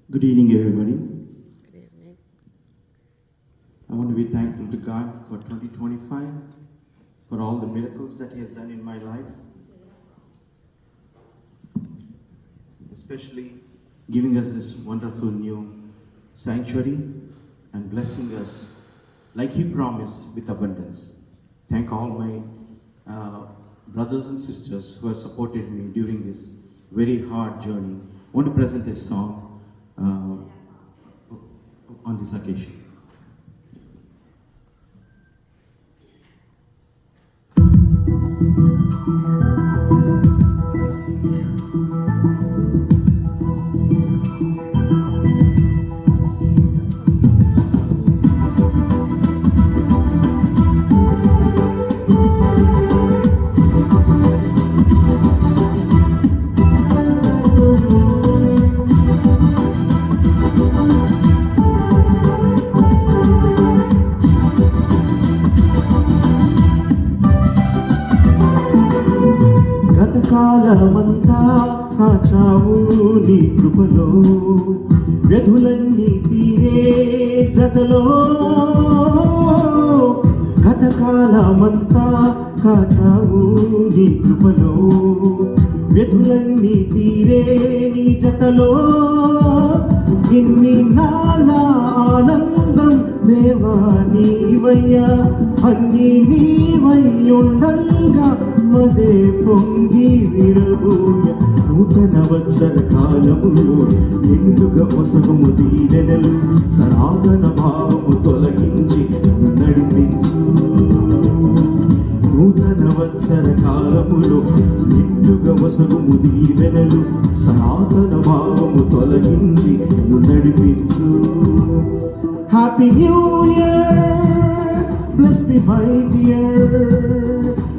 Good evening, everybody. Good evening. I want to be thankful to God for 2025, for all the miracles that He has done in my life, especially giving us this wonderful new sanctuary and blessing us like He promised with abundance. Thank all my brothers and sisters who have supported me during this very hard journey. I want to present a song on this occasion. కాలమంతా కాచావు నీ కృపలో వ్యధులన్నీ తీరే జతలో గతకాలమంతా కాచావు నీ కృపలో వ్యధులన్నీ తీరే నీ జతలో ఇన్ని నాల ఆనందం దేవా నీవయ్యా అన్ని నీవై ఉండంగా మదే పొంగి విరబోయ నూతన వత్సర కాలములో నిండుగా పొసగము దీవెనలు సనాతన భావము తొలగించి నడిపించు నూతన వత్సర కాలములో నిండుగా పొసగము దీవెనలు సనాతన భావము తొలగించి నడిపించు. Happy new year, bless me my dear.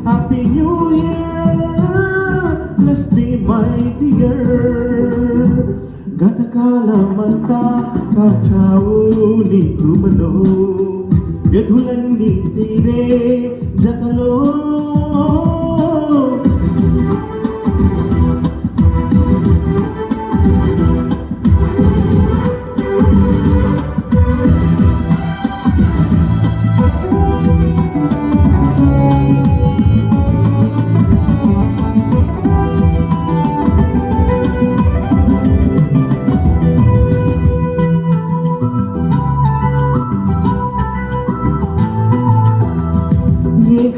Happy New Year, bless me my dear. గతకాలమంతా కాచావు నీ కృపలో వ్యధులన్నీ తీరే జతలో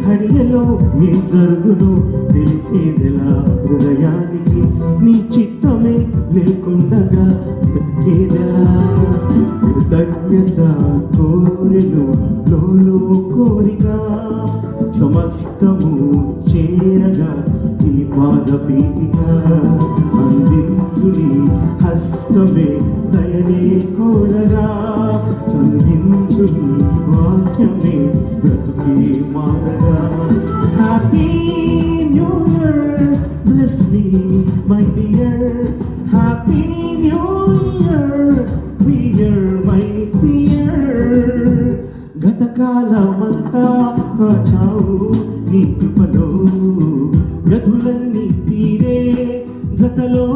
ఘడియలో ఏం జరుగును తెలిసేదెలా హృదయానికి నీ చిత్తమే లేకుండగా బ్రతికేదెలా కృతజ్ఞత కోరెను లోలో కోరిక సమస్తము చేరగా నీ పాదపీఠిగా అందించు నీ హస్తమే దయనే కోరగా సంధించు నీ వాక్యమే బ్రతుకే మారగా. Happy new year, bless me my dear. Happy new year, clear my fear. గతకాలమంతా కాచావు నీ కృపలో వ్యధులన్నీ తీరే జతలో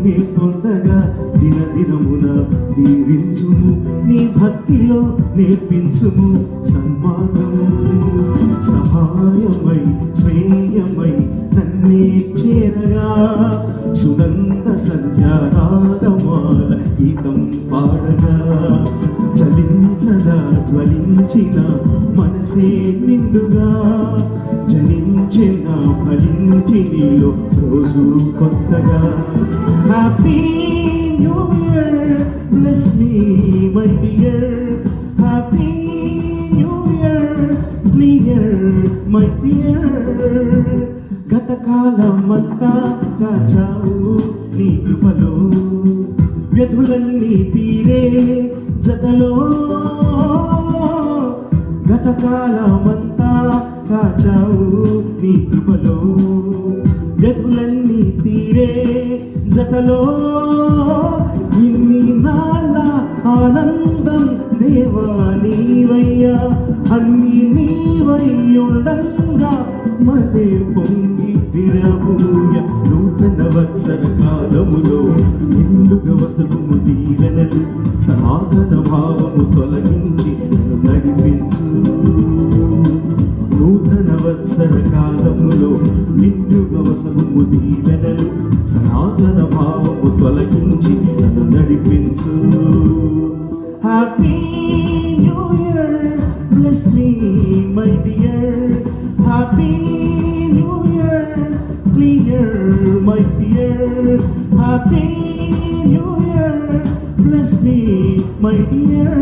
నే పొందగా దినదినమున దీవించుము నీ భక్తిలో నేర్పించుము సన్మార్గము సహాయమై శ్రేయమై నన్నే చేరగా సుగంధ సంధ్యారాగమాల గీతం పాడగా చలించదా జ్వలించిన మనసే నిండుగా జనించిన ఫలించి నీలో రోజు కొత్తగా. Happy new year, bless me my dear. Happy new year, clear my fear. గత గతకాలమంతా కాచావు నీ కృపలో, వ్యధులన్నీ తీరే జతలో. గతకాలమంతా కాచావు నీ కృపలో, వ్యధులన్నీ తీరే జతలో. ఇన్ని నాళ్ళ ఆనందం దేవా నీవయ్యా, అన్ని నీవై ఉండంగా మదే పొంగి విరబూయ. నూతన వత్సర కాలములో నిండుగా వసగుము దీవెనలు, సమాధాన భావము తొలగించి నన్ను నడిపించు. నూతన వత్సర కాలములో నిండుగా వసగుము దీవెనలు, సనాతన భావము తొలగించి నన్ను నడిపించు. Happy new year, bless me my dear. Happy new year, clear my fear. Happy new year, bless me, my dear.